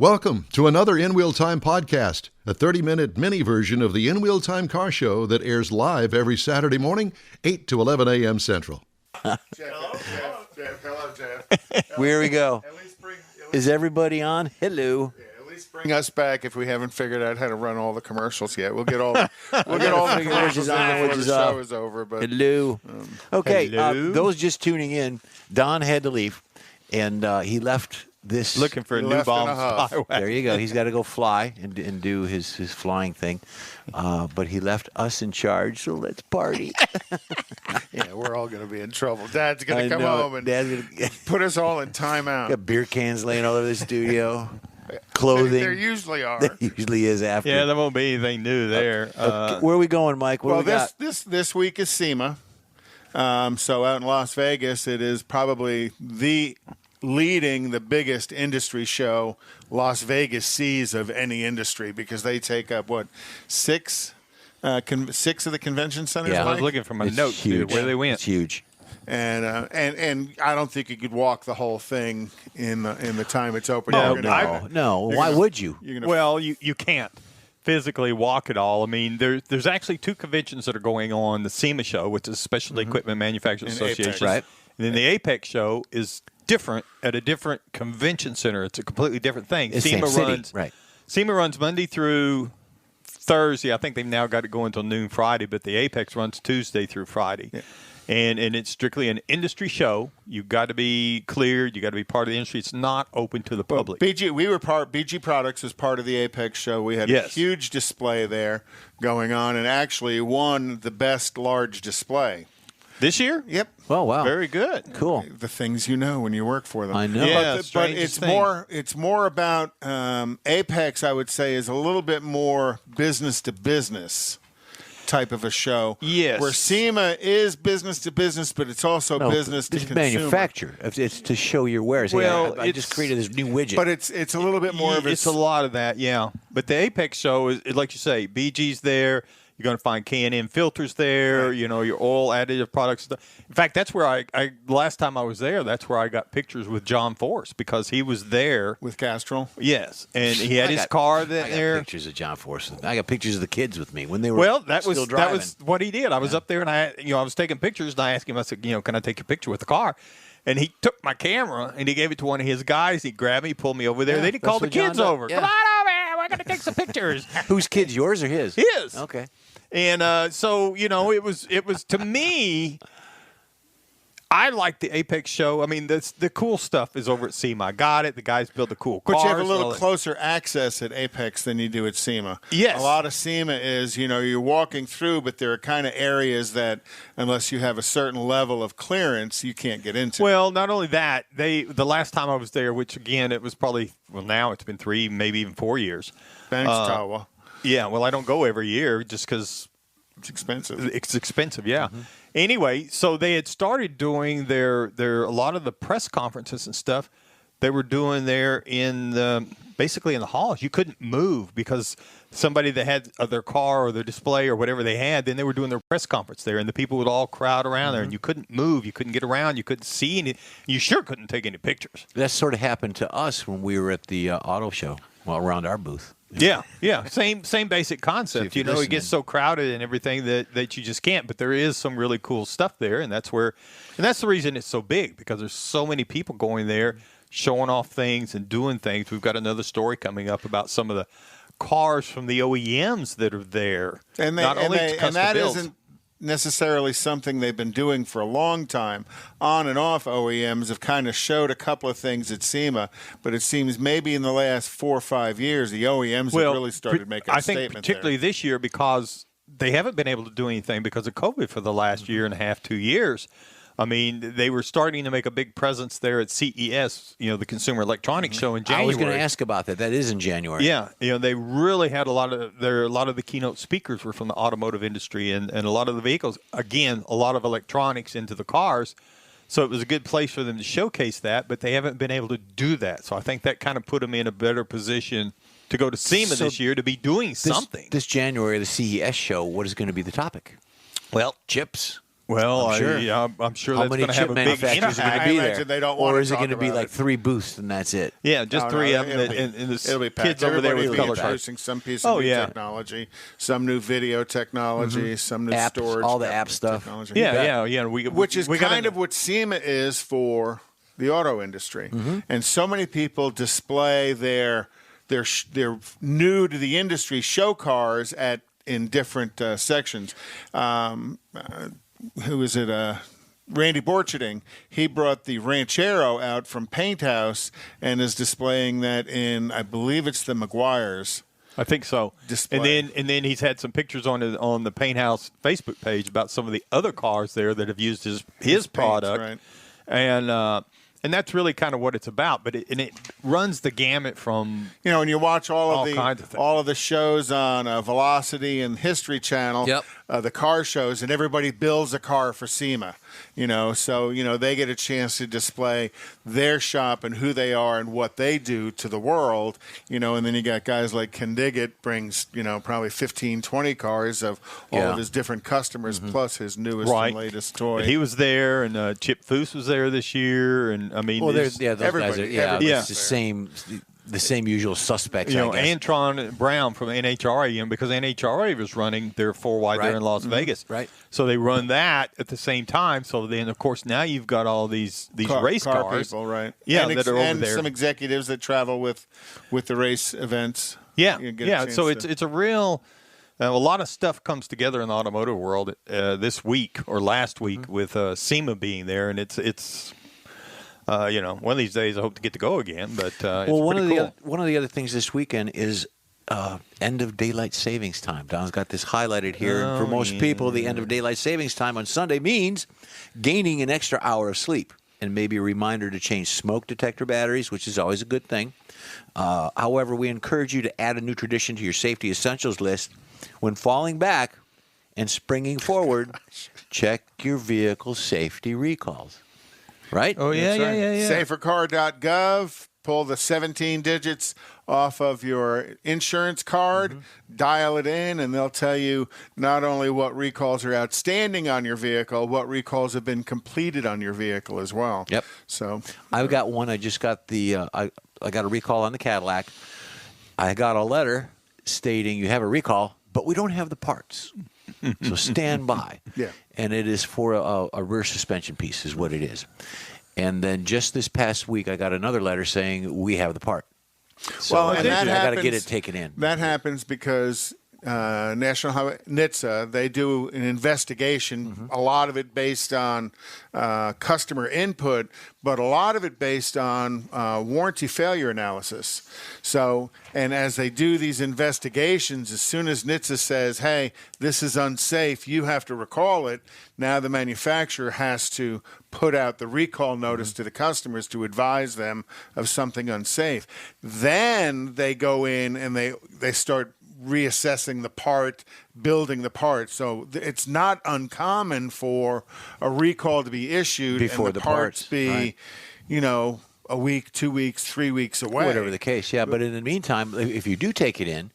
Welcome to another In Wheel Time podcast, a 30-minute mini version of the In Wheel Time car show that airs live every Saturday morning, 8 to 11 a.m. Central. Jeff. Hello, Jeff. Here we go. At least Is everybody on? Hello. at least bring us back if we haven't figured out how to run all the commercials yet. We'll get all the commercials on before the show is over. But Hello. Okay, Hello. those just tuning in, Don had to leave, and he left this. Looking for a He new left in a bomb huff. spyway. There you go. He's got to go fly and do his flying thing. But he left us in charge, so let's party. yeah, we're all going to be in trouble. Dad's going I to come know home it. and Dad's gonna put us all in timeout. got beer cans laying all over the studio. Clothing. There usually are. There usually is after. Yeah, there won't be anything new there. Where are we going, Mike? What Well, do we got? this week is SEMA. So out in Las Vegas, it is probably leading the biggest industry show Las Vegas sees of any industry because they take up, six of the convention centers? Yeah. I was Mike? looking for my It's notes huge. here, where they went. It's huge. And I don't think you could walk the whole thing in the time it's open. No, You're gonna- No. you're Why gonna- would you? You're gonna Well, you can't physically walk it all. I mean, there's actually two conventions that are going on. The SEMA show, which is Specialty Equipment Manufacturers And Apex. Association. Right. And then the Apex show is different at a different convention center. It's a completely different thing. It's same city. Right. SEMA runs Monday through Thursday. I think they've now got it going until noon Friday, but the Apex runs Tuesday through Friday. Yeah. And it's strictly an industry show. You've got to be cleared. You've got to be part of the industry. It's not open to the public. BG Products was part of the Apex show. We had a Yes. huge display there going on and actually won the best large display. This year? Yep. Oh, wow. Very good. Cool. The things you know when you work for them. I know. Yeah, but strangest thing. it's more about Apex. I would say is a little bit more business to business type of a show. Yes. Where SEMA is business to business, but it's also business to This is consumer. manufacture. It's to show your wares. Well, I just created this new widget. But it's a little bit more of It's a lot of that, yeah. But the Apex show is, like you say, BG's there. You're going to find K&M filters there. Right. You know, your oil additive products. In fact, that's where I last time I was there. That's where I got pictures with John Force because he was there with Castrol. Yes, and he had I his got- car I got there. pictures of John Force. I got pictures of the kids with me when they were Well, that still was driving. what he did. I was up there and I was taking pictures and I asked him. I said, can I take a picture with the car? And he took my camera and he gave it to one of his guys. He grabbed me, pulled me over there. Yeah, Then he that's called the what John kids does. over. Yeah. Come on over here. We're going to take some pictures. Whose kids? Yours or his? His. Okay. And so it was to me. I like the Apex show. I mean, the cool stuff is over at SEMA. I got it. The guys build the cool cars. But you have a little all that. closer access at Apex than you do at SEMA. Yes. A lot of SEMA is, you're walking through, but there are kind of areas that, unless you have a certain level of clearance, you can't get into. Well, not only that, the last time I was there, which again, it was probably, now it's been 3, maybe even 4 years. Thanks, Tawa. Yeah, well, I don't go every year just because It's expensive. it's expensive. Yeah. Anyway, so they had started doing their a lot of the press conferences and stuff. They were doing there basically in the halls. You couldn't move because somebody that had their car or their display or whatever they had, then they were doing their press conference there, and the people would all crowd around there, and you couldn't move, you couldn't get around, you couldn't see any. You sure couldn't take any pictures. That sort of happened to us when we were at the auto show, around our booth. Yeah. Same basic concept. you're It gets so crowded and everything that you just can't. But there is some really cool stuff there, and that's the reason it's so big because there's so many people going there, showing off things and doing things. We've got another story coming up about some of the cars from the OEMs that are there, And that isn't necessarily something they've been doing for a long time. On and off OEMs have kind of showed a couple of things at SEMA, but it seems maybe in the last 4 or 5 years the OEMs have really started making a I think statement particularly this year because they haven't been able to do anything because of COVID for the last year and a half, 2 years. I mean, they were starting to make a big presence there at CES, the Consumer Electronics Show in January. I was going to ask about that. That is in January. Yeah, they really had a lot of the keynote speakers were from the automotive industry and a lot of the vehicles. Again, a lot of electronics into the cars. So it was a good place for them to showcase that, but they haven't been able to do that. So I think that kind of put them in a better position to go to SEMA this year to be doing something. This January, the CES show, what is going to be the topic? Well, Chips. Well, I'm sure. I'm sure How that's many going to chip have a big manufacturers are impact. going to I be imagine there? they don't want or to is it going to talk be about like it. 3 booths and that's it? Yeah, just No, three of them, it'll be- and the It'll be packed. kids over there Everybody with will be color charts. introducing some piece of new technology, some new video technology, some new Apps, storage, all the app stuff. technology. Yeah. Which is we got kind of what SEMA is for the auto industry. And so many people display their new to the industry show cars in different sections. Who is it? Randy Borcherding, he brought the Ranchero out from Paint House and is displaying that in, I believe it's the Meguiar's. I think so. Display. And then he's had some pictures on the Paint House Facebook page about some of the other cars there that have used his product, right. And that's really kind of what it's about. But it runs the gamut from And you watch all kinds of things. all of the shows on Velocity and History Channel, Yep. The car shows, and everybody builds a car for SEMA. So they get a chance to display their shop and who they are and what they do to the world. And then you got guys like Ken Diggett brings probably 15, 20 cars of all of his different customers plus his newest and latest toy. But he was there, and Chip Foose was there this year, and I mean, Well, there's- those guys are, everybody's it's the same usual suspects, I guess. Antron Brown from NHRA, because NHRA was running their 4 wide there in Las Vegas. Right. So they run that at the same time. So then, of course, now you've got all these race car cars. people, right? Yeah, and that are over and there. some executives that travel with the race events. Yeah, You get a yeah. chance So to- it's a real. A lot of stuff comes together in the automotive world this week or last week with SEMA being there, and it's one of these days I hope to get to go again. But it's one pretty of cool. one of the other things this weekend is end of daylight savings time. Don's got this highlighted here. And for most people, the end of daylight savings time on Sunday means gaining an extra hour of sleep and maybe a reminder to change smoke detector batteries, which is always a good thing. However, we encourage you to add a new tradition to your safety essentials list. When falling back and springing forward, check your vehicle safety recalls. Right? Oh yeah, That's right. yeah. Safercar.gov. Pull the 17 digits off of your insurance card, dial it in, and they'll tell you not only what recalls are outstanding on your vehicle, what recalls have been completed on your vehicle as well. Yep. So I've got one. I just got I got a recall on the Cadillac. I got a letter stating you have a recall, but we don't have the parts. So stand by. Yeah. And it is for a rear suspension piece is what it is. And then just this past week, I got another letter saying we have the part. So Well, I and that got to get happens- it taken in. that happens because National Highway NHTSA, they do an investigation, a lot of it based on customer input, but a lot of it based on warranty failure analysis. So, and as they do these investigations, as soon as NHTSA says, hey, this is unsafe, you have to recall it, now the manufacturer has to put out the recall notice to the customers to advise them of something unsafe. Then they go in and they start reassessing the part, building the part. So it's not uncommon for a recall to be issued Before and the parts parts, be, right. A week, 2 weeks, 3 weeks away. Whatever the case, yeah. But in the meantime, if you do take it in,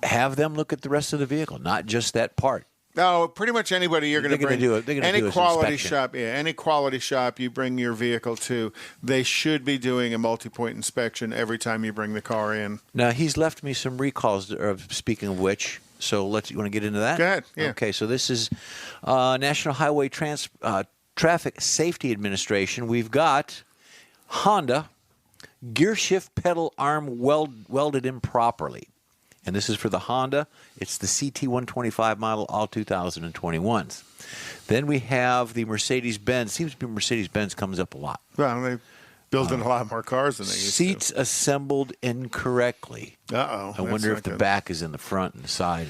have them look at the rest of the vehicle, not just that part. No, pretty much anybody you're going to They're gonna bring. do it. They're gonna any do an quality inspection. shop, any quality shop you bring your vehicle to, they should be doing a multi-point inspection every time you bring the car in. Now, he's left me some recalls, speaking of which, so you want to get into that? Go ahead, yeah. Okay, so this is National Highway Traffic Safety Administration. We've got Honda gear shift pedal arm welded improperly. And this is for the Honda. It's the CT125 model, all 2021s. Then we have the Mercedes-Benz. Seems to be Mercedes-Benz comes up a lot. Well, they building a lot more cars than they used Seats assembled incorrectly. to. Uh-oh. I wonder if the back is in the front and the side.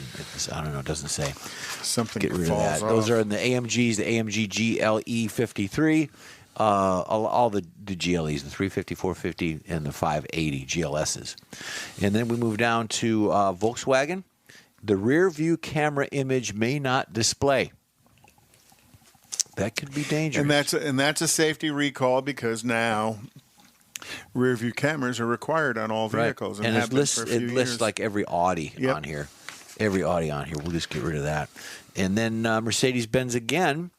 I don't know. It doesn't say. Something Get rid of falls that. off. Those are in the AMGs, the AMG GLE 53, all the GLEs, the 350, 450, and the 580 GLSs. And then we move down to Volkswagen. The rear view camera image may not display. That could be dangerous. And that's a safety recall because now rear view cameras are required on all vehicles. And have it been lists, for a few it lists years. like every Audi Yep. on here. every Audi on here. We'll just get rid of that. And then Mercedes-Benz again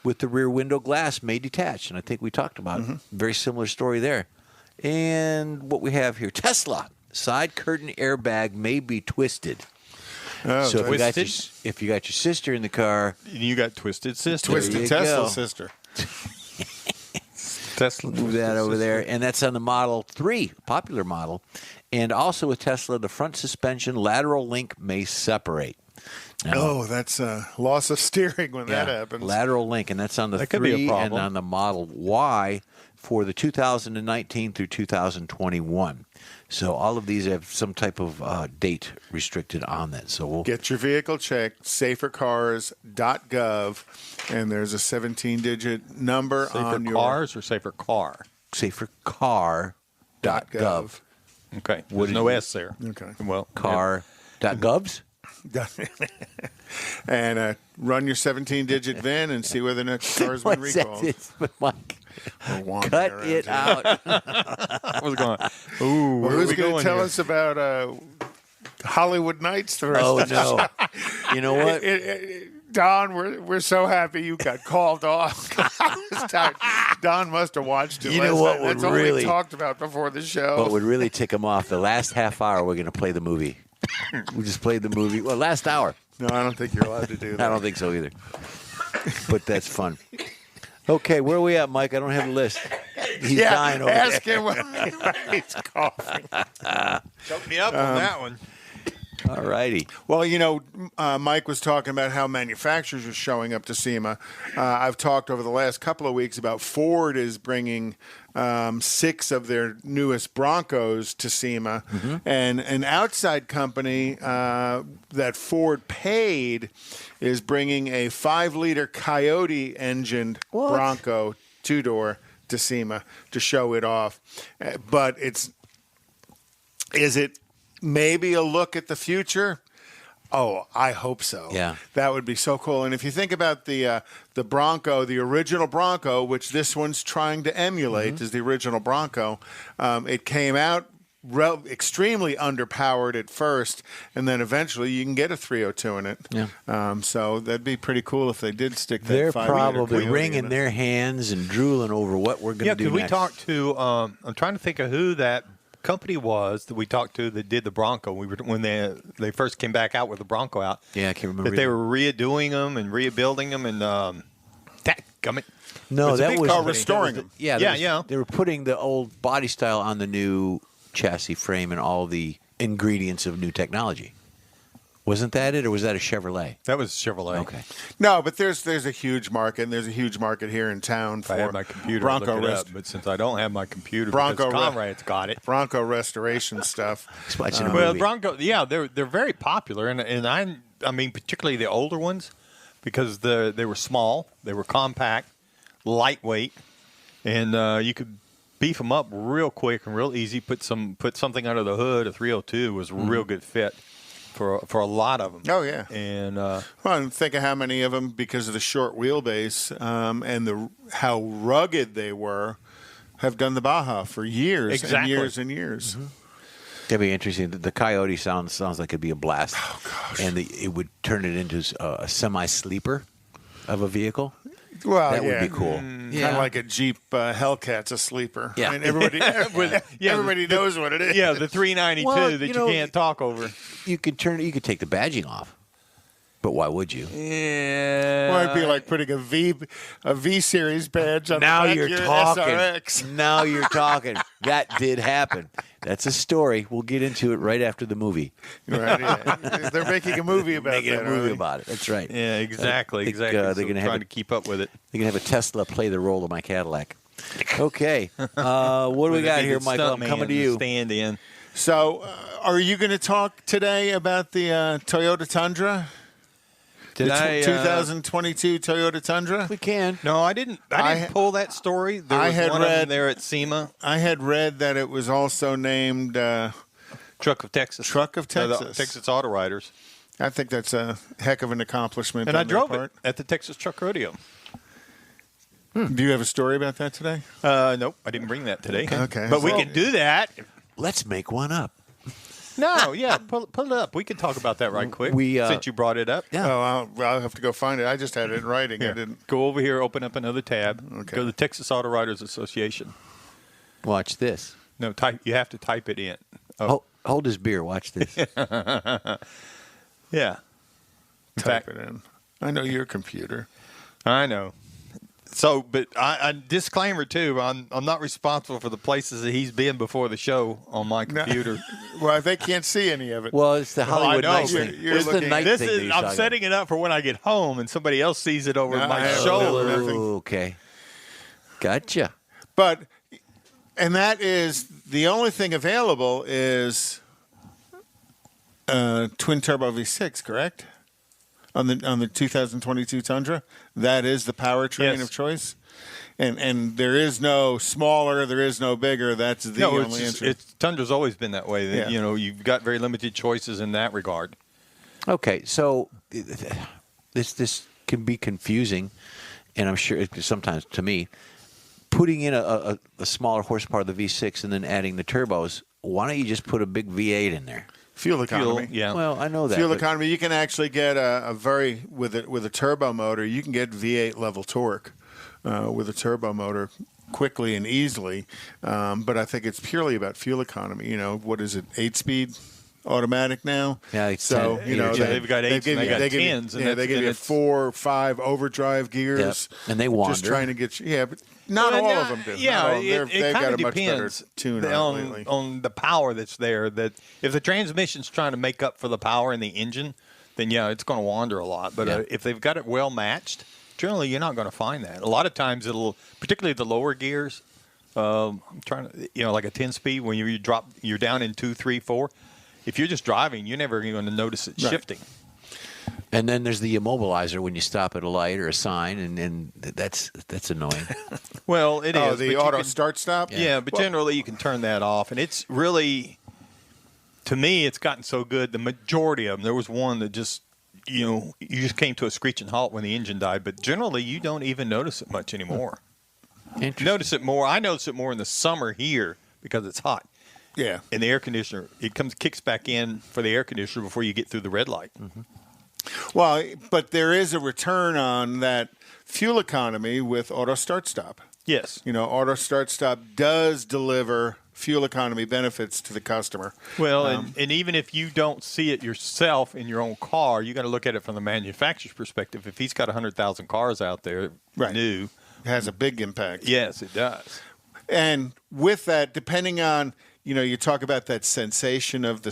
with the rear window glass may detach. And I think we talked about it. Very similar story there. And what we have here, Tesla. Side curtain airbag may be twisted. Oh, So twisted? if you got your sister in the car, You got twisted sister. Twisted you Tesla go. sister. Tesla. move that over there. And that's on the Model 3, popular model. And also with Tesla, the front suspension lateral link may separate. Now, Oh, that's loss of steering when that yeah, happens. lateral link, and that's on the That could be a 3 and problem. on the Model Y for the 2019 through 2021. So all of these have some type of date restricted on that. So we'll Get your vehicle checked, safercars.gov, and there's a 17-digit number Safer on your cars or safer car? safercar.gov. Okay. What There's did no you- S there. Okay. Well, Car.govs? and run your 17-digit VIN and see whether the next car's been What's that? recalled. It's- Mike, We're wandering cut around it here. out. I was going, ooh, Well, where are who's we going going to tell here? us about Hollywood Nights the rest Oh, of the show? no. You know what? Don, we're so happy you got called off. Don must have watched it. You know last what night. would That's all really- we talked about before the show. What would really tick him off, the last half hour, we're going to play the movie. We just played the movie. Well, last hour. No, I don't think you're allowed to do that. I don't think so either. But that's fun. Okay, where are we at, Mike? I don't have a list. He's dying over ask there. him when he's coughing. Choke me up on that one. All righty. Well, Mike was talking about how manufacturers are showing up to SEMA. I've talked over the last couple of weeks about Ford is bringing 6 of their newest Broncos to SEMA. And an outside company that Ford paid is bringing a 5-liter Coyote engined What? Bronco 2-door to SEMA to show it off. But is it maybe a look at the future? Oh, I hope so. Yeah. That would be so cool. And if you think about the Bronco, the original Bronco, which this one's trying to emulate, is the original Bronco, it came out extremely underpowered at first, and then eventually you can get a 302 in it. Yeah. So that'd be pretty cool if they did stick that They're 5-liter probably Coyote wringing in it. their hands and drooling over what we're going Yeah, to do could we next. talk to? I'm trying to think of who that company was that we talked to that did the Bronco. We were when they first came back out with the Bronco out. Yeah, I can't remember. That they either. were redoing them and rebuilding them and dadgummit. No, It's a that big was company. restoring them. Yeah, Yeah. They were putting the old body style on the new chassis frame and all the ingredients of new technology. Wasn't that it, or was that a Chevrolet? That was Chevrolet. Okay. No, but there's a huge market, and there's a huge market here in town If for I had my computer, Bronco I'd look it up, but since I don't have my computer, Bronco because Conrad's got it. Bronco restoration stuff. He's watching a Well, movie. Bronco, yeah, they're very popular, and I mean particularly the older ones because they were small, they were compact, lightweight, and you could beef them up real quick and real easy. Put something under the hood. A 302 was a real good fit for a lot of them. Oh, yeah. And Well, and think of how many of them, because of the short wheelbase and how rugged they were, have done the Baja for years and Exactly. years and years. That'd be interesting. The Coyote sounds like it'd be a blast. Oh, gosh. And it would turn it into a semi-sleeper of a vehicle. Well, That would yeah. be cool. Kind of like a Jeep Hellcat's a sleeper. Yeah. I mean, everybody knows what it is. yeah, the 392 Well, that you you know, can't talk over. You could take the badging off, but why would you? Yeah, Well, it'd be like putting a V series badge on Now the back you're of your talking. SRX. Now you're talking. That did happen. That's a story. We'll get into it right after the movie. Right, yeah. They're making a movie about Making that. a movie aren't they? about it. That's right. Yeah, exactly, I think, exactly. they're So gonna trying have to keep up with it. They're gonna have a Tesla play the role of my Cadillac. Okay. What do we got here, Michael? I'm coming to you. Stand in. So, are you going to talk today about the Toyota Tundra? Did the I 2022 Toyota Tundra? We can. No, I didn't. I didn't pull that story. There I was had one of read- them there at SEMA. I had read that it was also named. Truck of Texas. Truck of No, the Texas. Texas Auto Riders. I think that's a heck of an accomplishment. And I on their drove part. it at the Texas Truck Rodeo. Do you have a story about that today? Nope, I didn't bring that today. Okay. But we So- can do that. Let's make one up. No, yeah, pull it up. We could talk about that right quick. Since you brought it up. Yeah. Oh, I'll have to go find it. I just had it in writing. I didn't. Go over here, open up another tab. Okay. Go to the Texas Auto Writers Association. Watch this. No, you have to type it in. Hold his beer. Watch this. Yeah. Type it in. I know your computer. I know. So, but I disclaimer too. I'm not responsible for the places that he's been before the show on my computer. Well, they can't see any of it. Well, it's the Hollywood know. night thing. You're It's the looking- night This thing. that is he's I'm talking setting it up for when I get home and somebody else sees it over No, I my have shoulder. nothing. about. Okay. Gotcha. And that is the only thing available is twin turbo V6, correct? On the 2022 Tundra, that is the powertrain Yes. of choice. And there is no smaller, there is no bigger. That's the No, only answer. Tundra's always been that way. Yeah. You know, you've got very limited choices in that regard. Okay, so this can be confusing, and I'm sure sometimes to me, putting in a smaller horsepower of the V6 and then adding the turbos. Why don't you just put a big V8 in there? Fuel economy. Yeah. Well, I know that. Fuel but- economy. You can actually get with a turbo motor. You can get V8 level torque with a turbo motor quickly and easily. But I think it's purely about fuel economy. You know, what is it? 8-speed automatic now. Yeah, it's so 10, you know yeah, they've got 8s and they got 10s, and they give you 4 or 5 overdrive gears. Yep, and they wander. Just trying to get you. Yeah, but not all of them do. Yeah, Not all of them. it They've kind got of a much better depends tune on it lately. on the power that's there. That if the transmission's trying to make up for the power in the engine, then yeah, it's going to wander a lot. But Yeah. if they've got it well matched, generally you're not going to find that. A lot of times particularly the lower gears. I'm trying to, like a 10-speed when you're down in 2, 3, 4. If you're just driving, you're never going to notice it Right. shifting. And then there's the immobilizer when you stop at a light or a sign, and that's annoying. Well, it is. Oh, but the you auto can- start stop. Yeah, but generally you can turn that off, and it's really, to me, it's gotten so good. The majority of them. There was one that just, you just came to a screeching halt when the engine died. But generally, you don't even notice it much anymore. Interesting. Notice it more. I notice it more in the summer here because it's hot. Yeah. In the air conditioner, it kicks back in for the air conditioner before you get through the red light. Mm-hmm. Well, but there is a return on that fuel economy with auto start stop. Yes. You know, auto start stop does deliver fuel economy benefits to the customer. Well, and even if you don't see it yourself in your own car, you got to look at it from the manufacturer's perspective. If he's got 100,000 cars out there Right. new, It has a big impact. yes, it does. And with that, depending on, you talk about that sensation of the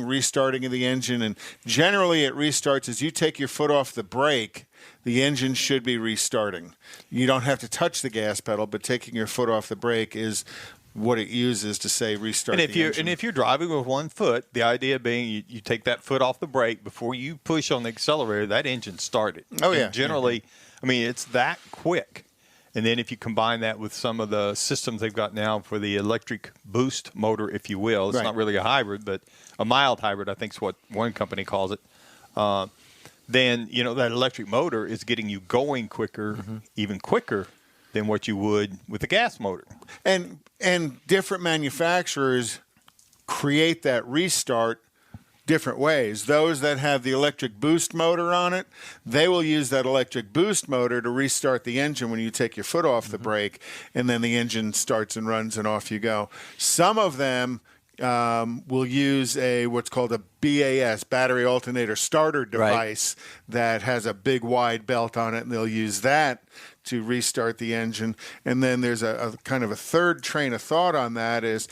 restarting of the engine, and generally it restarts as you take your foot off the brake, the engine should be restarting. You don't have to touch the gas pedal, but taking your foot off the brake is what it uses to say restart And the engine. if you're driving with one foot, the idea being you take that foot off the brake before you push on the accelerator, that engine started. Oh, yeah. And generally, I mean, it's that quick. And then if you combine that with some of the systems they've got now for the electric boost motor, if you will, it's Right. not really a hybrid, but a mild hybrid, I think is what one company calls it. Then, that electric motor is getting you going quicker, even quicker than what you would with a gas motor. And different manufacturers create that restart different ways. Those that have the electric boost motor on it, they will use that electric boost motor to restart the engine when you take your foot off the brake, and then the engine starts and runs and off you go. Some of them will use what's called a BAS, battery alternator starter device, that has a big wide belt on it, and they'll use that to restart the engine. And then there's a kind of a third train of thought on that is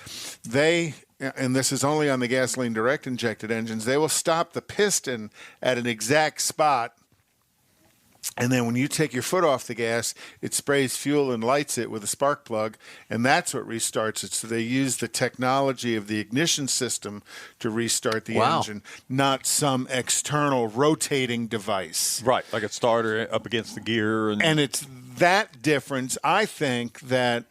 and this is only on the gasoline direct injected engines, they will stop the piston at an exact spot. And then when you take your foot off the gas, it sprays fuel and lights it with a spark plug, and that's what restarts it. So they use the technology of the ignition system to restart the engine, not some external rotating device. Right, like a starter up against the gear. And it's that difference, I think, that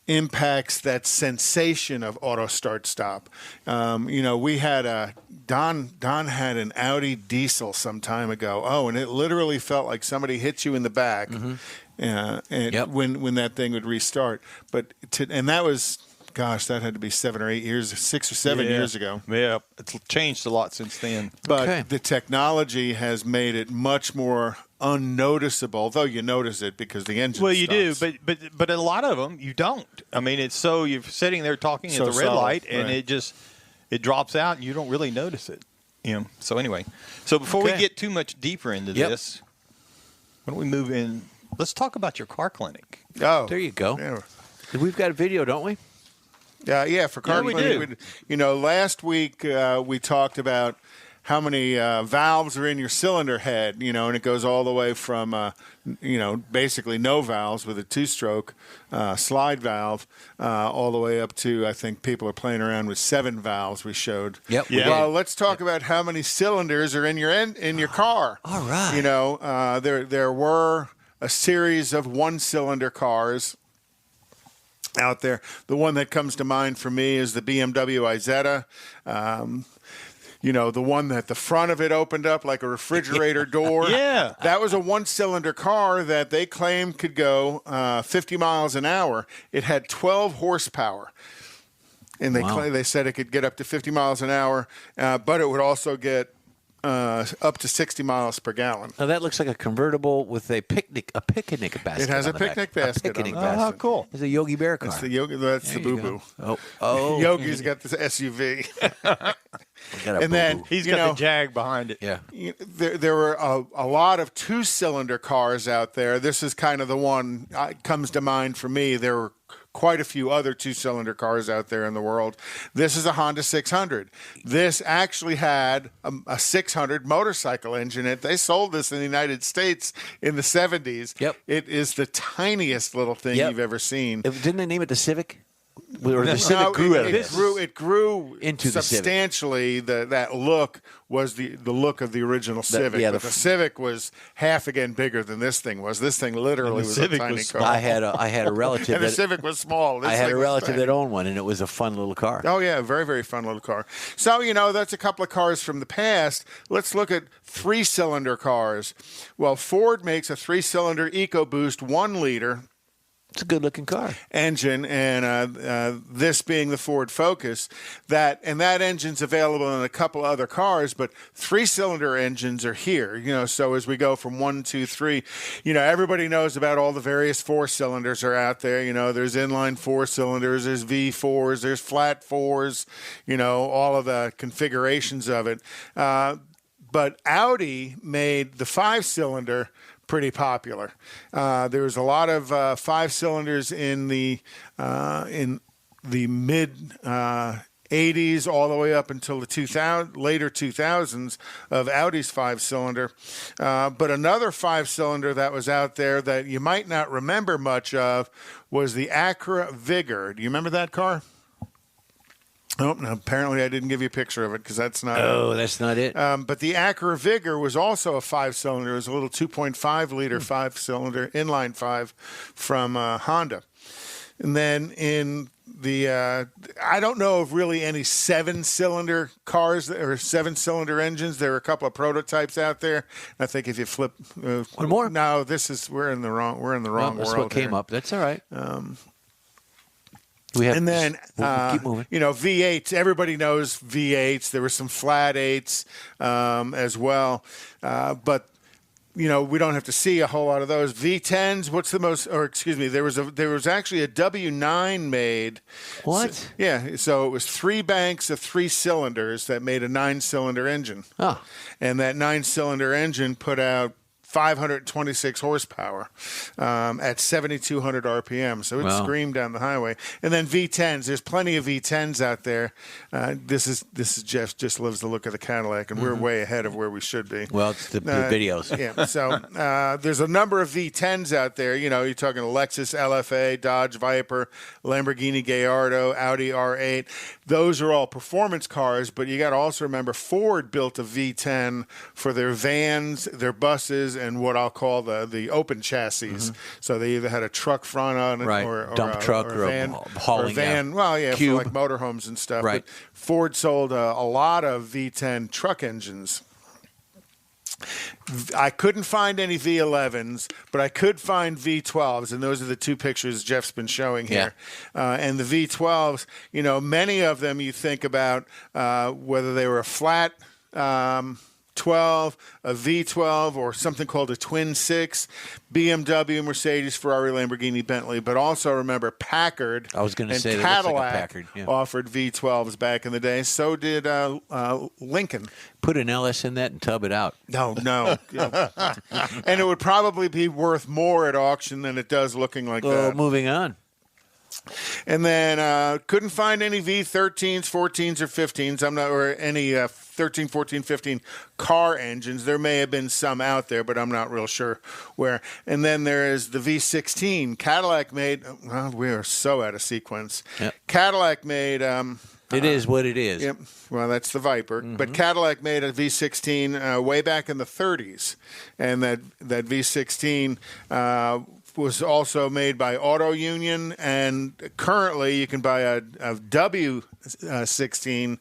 impacts that sensation of auto start stop. We had Don had an Audi diesel some time ago. Oh, and it literally felt like somebody hit you in the back when that thing would restart. And that was gosh, that had to be 6 or 7 years ago. Yeah, it's changed a lot since then. But the technology has made it much more unnoticeable, though you notice it because the engine. Well, you stops. do, but a lot of them you don't. I mean, it's so you're sitting there talking at the red subtle, light, and right. it drops out, and you don't really notice it. So anyway, before we get too much deeper into this, why don't we move in? Let's talk about your car clinic. Oh, There you go. yeah. We've got a video, don't we? Yeah, for car we cleaning. Last week we talked about how many valves are in your cylinder head, and it goes all the way from, basically no valves with a two-stroke slide valve all the way up to, I think people are playing around with 7 valves we showed. Yep. we Well, did. let's talk about how many cylinders are in your car. All right. There were a series of one-cylinder cars out there. The one that comes to mind for me is the BMW Isetta. The one that the front of it opened up like a refrigerator door. Yeah. That was a one-cylinder car that they claimed could go 50 miles an hour. It had 12 horsepower. And they said it could get up to 50 miles an hour, but it would also get up to 60 miles per gallon. Now that looks like a convertible with a picnic basket. It has on a the picnic back. basket A picnic on the back. basket. Oh, cool. It's a Yogi Bear car. That's the There you boo-boo. go. Oh. Yogi's got this SUV. We got a And then boo-boo. He's got the Jag behind it. Yeah. There were a lot of two-cylinder cars out there. This is kind of the one comes to mind for me. There were quite a few other two-cylinder cars out there in the world. This is a Honda 600. This actually had a 600 motorcycle engine in it. They sold this in the United States in the 70s. Yep. It is the tiniest little thing Yep. you've ever seen. Didn't they name it the Civic? Or the No, Civic grew out of this. It grew Into the Civic. substantially. That look was the look of the original Civic. yeah, but the Civic was half again bigger than this thing was. This thing literally was Civic a tiny was car. I had a relative and the that Civic was small. This I had thing a was relative tiny. that owned one, and it was a fun little car. Oh, yeah, very, very fun little car. So, that's a couple of cars from the past. Let's look at 3-cylinder cars. Well, Ford makes a 3-cylinder EcoBoost 1 liter It's a good-looking car. engine, and this being the Ford Focus. That engine's available in a couple other cars, but 3-cylinder engines are here. So as we go from 1, 2, 3, everybody knows about all the various 4-cylinders are out there. There's inline 4-cylinders, there's V4s, there's flat 4s, all of the configurations of it. But Audi made the 5-cylinder pretty popular. There was a lot of 5-cylinders in the mid 80s all the way up until the later 2000s of Audi's 5-cylinder. But another 5-cylinder that was out there that you might not remember much of was the Acura Vigor. Do you remember that car? Oh, no, apparently I didn't give you a picture of it because that's not That's not it. but the Acura Vigor was also a 5-cylinder. It was a little 2.5-liter 5-cylinder, inline 5 from Honda. And then in the I don't know of really any 7-cylinder cars or 7-cylinder engines. There are a couple of prototypes out there. I think if you flip one more. No, we're in the wrong world. That's what came here. up. That's all right. We have, And then, we'll keep moving. V8s. Everybody knows V8s. There were some flat 8s as well. But, we don't have to see a whole lot of those. V10s, what's the most, or excuse me, there was actually a W9 made. What? So it was 3 banks of 3 cylinders that made a 9-cylinder engine. Oh. And that 9-cylinder engine put out 526 horsepower at 7,200 RPM. So it screamed down the highway. And then V10s. There's plenty of V10s out there. This is Jeff just loves the look of the Cadillac, and we're way ahead of where we should be. Well, it's the videos. Yeah. So there's a number of V10s out there. You're talking Lexus LFA, Dodge Viper, Lamborghini Gallardo, Audi R8. Those are all performance cars, but you got to also remember Ford built a V10 for their vans, their buses, and what I'll call the open chassis. Mm-hmm. So they either had a truck front on it, right. or dump truck, or a van, hauling or a van. out. Well, yeah, Cube. for like motorhomes and stuff. Right. But Ford sold a lot of V10 truck engines. I couldn't find any V11s, but I could find V12s, and those are the two pictures Jeff's been showing here. And the V12s, many of them you think about whether they were a flat 12, a V12, or something called a twin 6, BMW, Mercedes, Ferrari, Lamborghini, Bentley, but also remember Packard. I was going to say Cadillac that looks like a Packard. Yeah. offered V12s back in the day. So did Lincoln. Put an LS in that and tub it out. No. And it would probably be worth more at auction than it does looking like that. Moving on. And then couldn't find any V13s, 14s, or 15s. Or any 13, 14, 15 car engines. There may have been some out there, but I'm not real sure where. And then there is the V16. Cadillac made. Well, we are so out of sequence. Yep. Cadillac made. It is what it is. Yep. Well, that's the Viper. Mm-hmm. But Cadillac made a V16 way back in the 30s, and that V16. Was also made by Auto Union, and currently you can buy a W16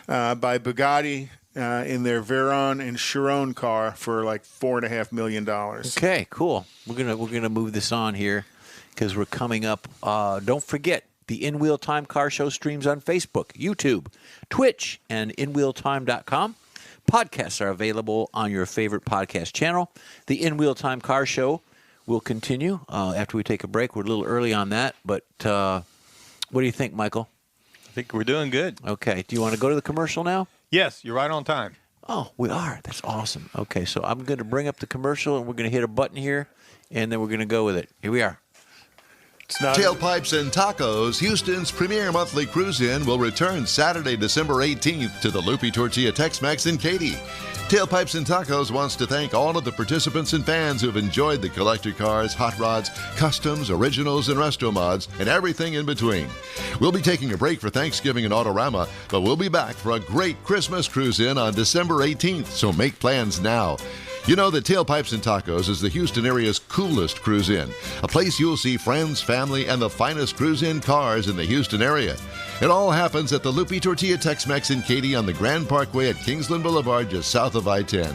by Bugatti in their Veyron and Chiron car for like $4.5 million. Okay, cool. We're gonna move this on here because we're coming up. Don't forget the In Wheel Time Car Show streams on Facebook, YouTube, Twitch, and InWheelTime.com. Podcasts are available on your favorite podcast channel. The In Wheel Time Car Show will continue after we take a break. We're a little early on that, but what do you think, Michael? I think we're doing good. Okay. Do you want to go to the commercial now? Yes, you're right on time. Oh, we are. That's awesome. Okay, so I'm going to bring up the commercial, and we're going to hit a button here, and then we're going to go with it. Here we are. Tailpipes and Tacos, Houston's premier monthly cruise-in, will return Saturday, December 18th to the Loopy Tortilla Tex-Mex in Katy. Tailpipes and Tacos wants to thank all of the participants and fans who've enjoyed the collector cars, hot rods, customs, originals, and resto mods, and everything in between. We'll be taking a break for Thanksgiving and Autorama, but we'll be back for a great Christmas cruise-in on December 18th, so make plans now. You know that Tailpipes and Tacos is the Houston area's coolest cruise-in, a place you'll see friends, family, and the finest cruise-in cars in the Houston area. It all happens at the Loopy Tortilla Tex-Mex in Katy on the Grand Parkway at Kingsland Boulevard, just south of I-10.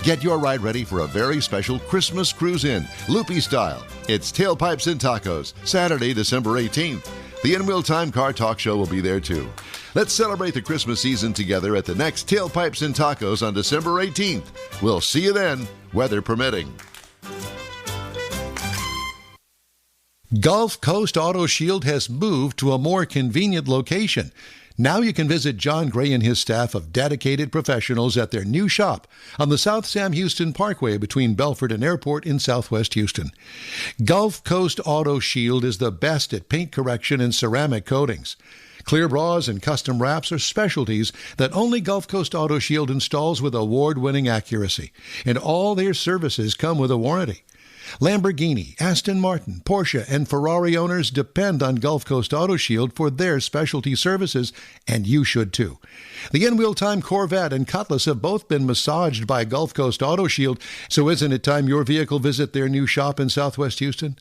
Get your ride ready for a very special Christmas cruise-in, Loopy style. It's Tailpipes and Tacos, Saturday, December 18th. The In Wheel Time Car Talk Show will be there too. Let's celebrate the Christmas season together at the next Tailpipes and Tacos on December 18th. We'll see you then, weather permitting. Gulf Coast Auto Shield has moved to a more convenient location. Now you can visit John Gray and his staff of dedicated professionals at their new shop on the South Sam Houston Parkway between Belford and Airport in Southwest Houston. Gulf Coast Auto Shield is the best at paint correction and ceramic coatings. Clear bras and custom wraps are specialties that only Gulf Coast Auto Shield installs with award-winning accuracy, and all their services come with a warranty. Lamborghini, Aston Martin, Porsche, and Ferrari owners depend on Gulf Coast Auto Shield for their specialty services, and you should too. The In Wheel Time Corvette and Cutlass have both been massaged by Gulf Coast Auto Shield, so isn't it time your vehicle visit their new shop in Southwest Houston?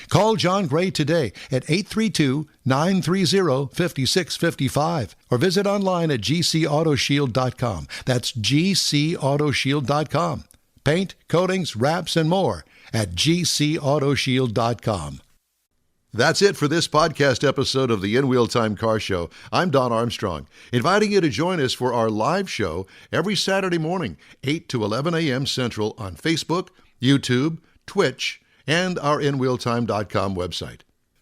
Call John Gray today at 832-930-5655 or visit online at gcautoshield.com. That's gcautoshield.com. Paint, coatings, wraps, and more at gcautoshield.com. That's it for this podcast episode of the In Wheel Time Car Show. I'm Don Armstrong, inviting you to join us for our live show every Saturday morning, 8 to 11 a.m. Central on Facebook, YouTube, Twitch, and our InWheelTime.com website.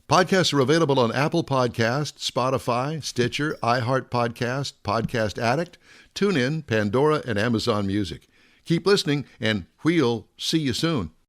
Podcasts are available on Apple Podcasts, Spotify, Stitcher, iHeart Podcast, Podcast Addict, TuneIn, Pandora, and Amazon Music. Keep listening, and we'll see you soon.